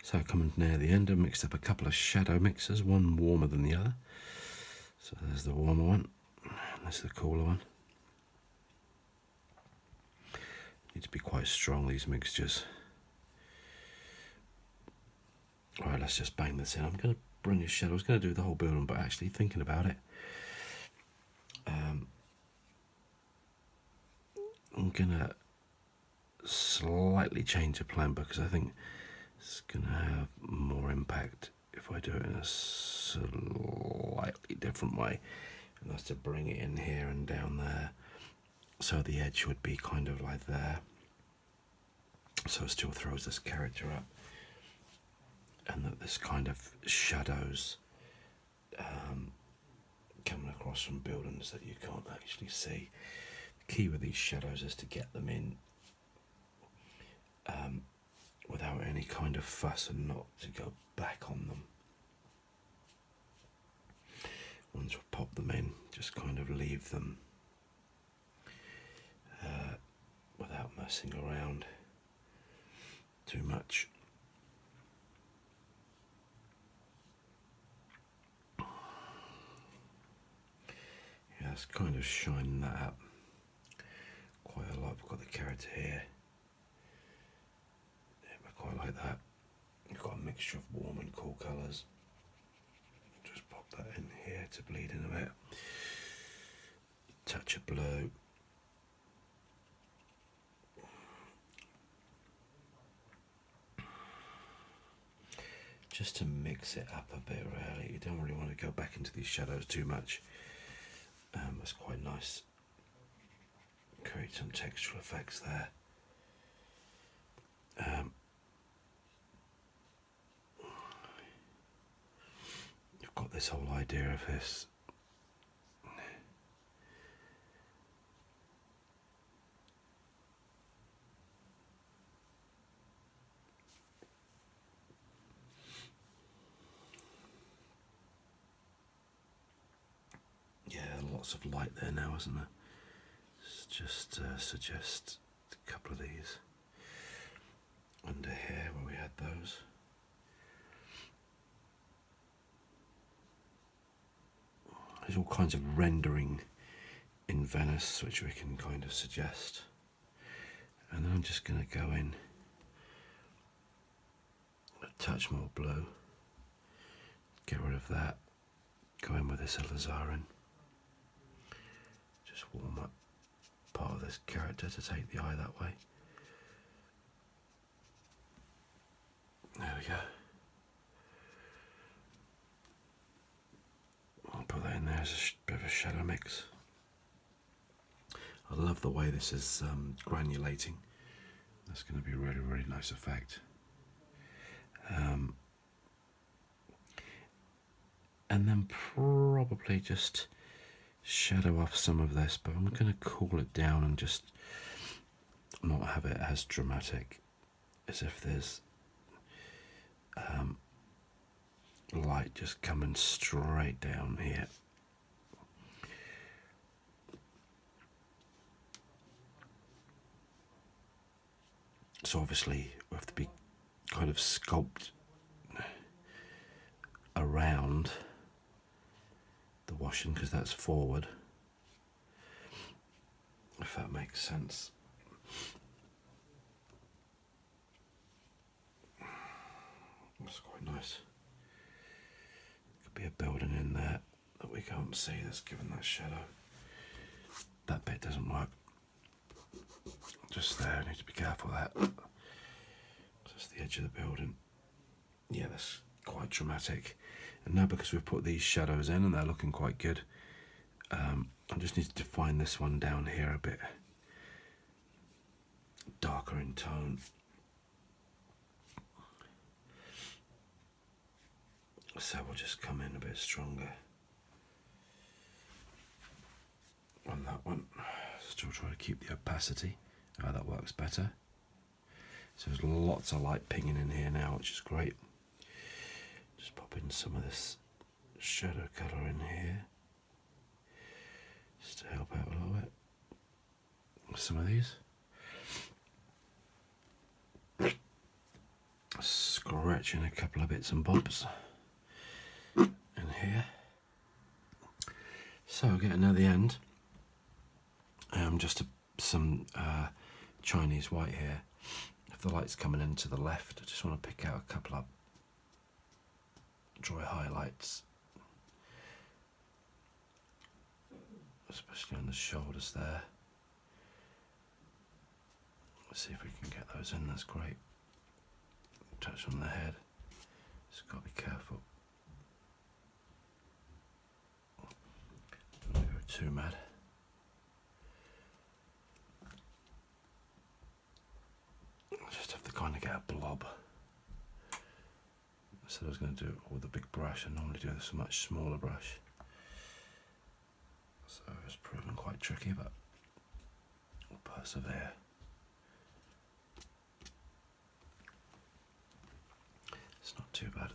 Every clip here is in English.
So coming near the end, I mixed up a couple of shadow mixers, one warmer than the other. So there's the warmer one, and this is the cooler one. Need to be quite strong, these mixtures. Alright, let's just bang this in. I'm going to bring a shadow. I was going to do the whole building, but actually thinking about it, I'm going to slightly change the plan because I think it's going to have more impact if I do it in a slightly different way. And that's to bring it in here and down there. So the edge would be kind of like there. So it still throws this character up. And that this kind of shadows coming across from buildings that you can't actually see. The key with these shadows is to get them in without any kind of fuss and not to go back on them. Once we pop them in, just kind of leave them without messing around too much. Yeah, it's kind of shining that up quite a lot. We've got the character here. Yeah, I quite like that. You've got a mixture of warm and cool colours. Just pop that in here to bleed in a bit. Touch of blue. Just to mix it up a bit, really. You don't really want to go back into these shadows too much. That's quite nice. Create some textural effects there. You've got this whole idea of this lots of light there now, isn't there? Just suggest a couple of these under here where we had those. There's all kinds of rendering in Venice which we can kind of suggest. And then I'm just going to go in a touch more blue, get rid of that, go in with this alizarin, just warm up part of this character to take the eye that way. There we go. I'll put that in there as a bit of a shadow mix. I love the way this is granulating. That's going to be a really, really nice effect. And then probably just shadow off some of this, but I'm going to cool it down and just not have it as dramatic as if there's light just coming straight down here. So obviously we have to be kind of sculpt around the washing because that's forward, if that makes sense. That's quite nice. Could be a building in there that we can't see that's given that shadow. That bit doesn't work. Just there, I need to be careful of that. That's the edge of the building. Yeah, that's quite dramatic. And now because we've put these shadows in and they're looking quite good, I just need to define this one down here a bit darker in tone. So we'll just come in a bit stronger on that one. Still trying to keep the opacity. That works better. So there's lots of light pinging in here now, which is great. Just pop in some of this shadow colour in here, just to help out a little bit. Some of these. Scratch scratching a couple of bits and bobs in here. So getting near the end, just some Chinese white here. If the light's coming in to the left, I just want to pick out a couple of dry highlights, especially on the shoulders there. Let's see if we can get those in. That's great. Touch on the head. Just got to be careful. Don't go too mad. Just have to kind of get a blob. I said I was going to do it with a big brush. I normally do this with a much smaller brush. So it's proven quite tricky, but we'll persevere. It's not too bad.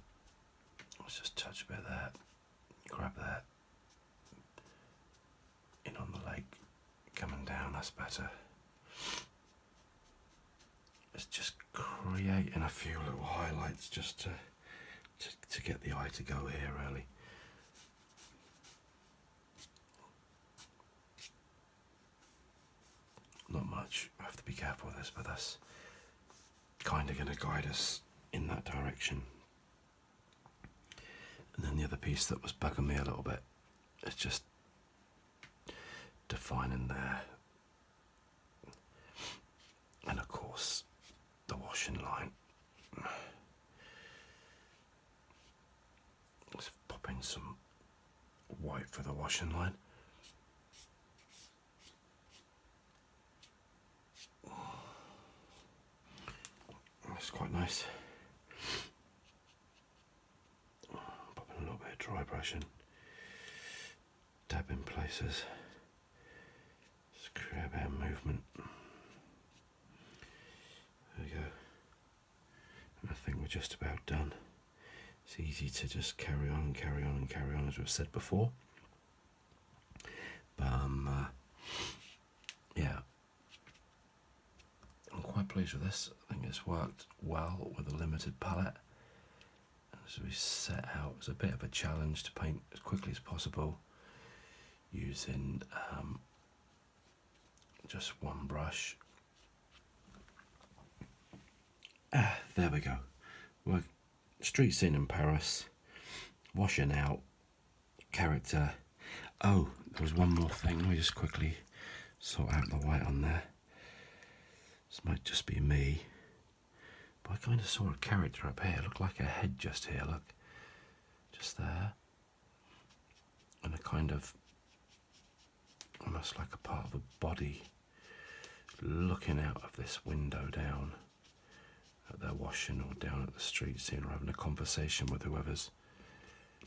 Let's just touch a bit of that. Grab that. In on the leg. Coming down, that's better. It's just creating a few little highlights just to get the eye to go here, really. Not much. I have to be careful with this, but that's kind of going to guide us in that direction. And then the other piece that was bugging me a little bit is just defining there. And of course, the washing line. Let's pop in some white for the washing line. That's quite nice. Popping a little bit of dry brush in. Dab in places. Just create a bit of movement. There we go. And I think we're just about done. It's easy to just carry on and carry on and carry on, as we've said before. But yeah, I'm quite pleased with this. I think it's worked well with a limited palette. As we set out, it's a bit of a challenge to paint as quickly as possible using just one brush. There we go. We're street scene in Paris, washing out, character. Oh, there was one more thing. Let me just quickly sort out the white on there. This might just be me, but I kind of saw a character up here. It looked like a head just here, look. Just there. And a kind of, almost like a part of a body looking out of this window down at their washing, or down at the street scene, or having a conversation with whoever's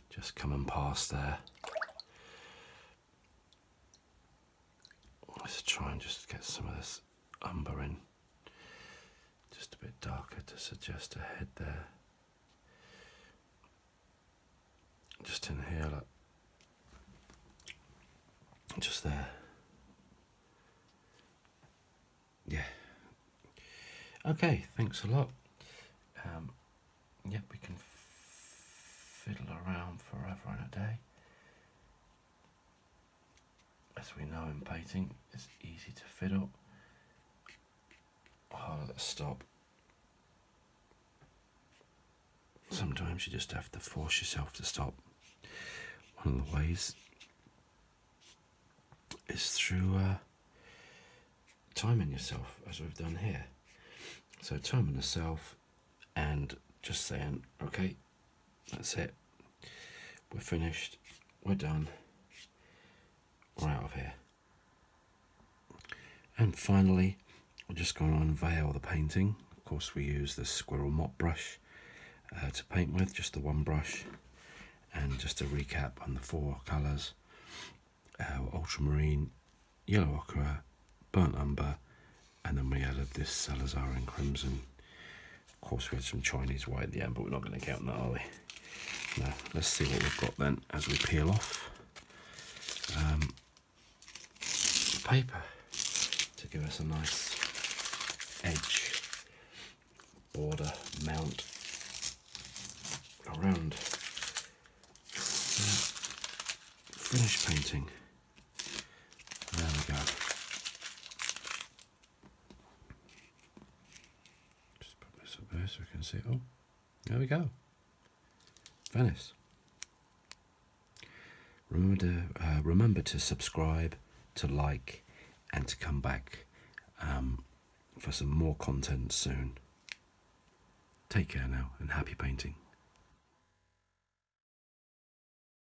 just coming past there. Let's try and just get some of this umber in. Just a bit darker to suggest a head there. Just in here, look. Just there. Yeah. Okay, thanks a lot. Yep, we can fiddle around forever and a day. As we know in painting, it's easy to fiddle, harder to stop. Sometimes you just have to force yourself to stop. One of the ways is through timing yourself, as we've done here. So timing yourself and just saying, okay, that's it. We're finished. We're done. We're out of here. And finally, we're just going to unveil the painting. Of course, we use the squirrel mop brush to paint with, just the one brush. And just to recap on the four colours, ultramarine, yellow ochre, burnt umber, and then we added this Salazar in crimson. Of course, we had some Chinese white at the end, but we're not going to count that, are we? No. Let's see what we've got then as we peel off the paper to give us a nice edge, border, mount. around finish painting. There we go. Just put this up there so we can see it. Oh, there we go. Venice. Remember to subscribe, to like, and to come back for some more content soon. Take care now, and happy painting.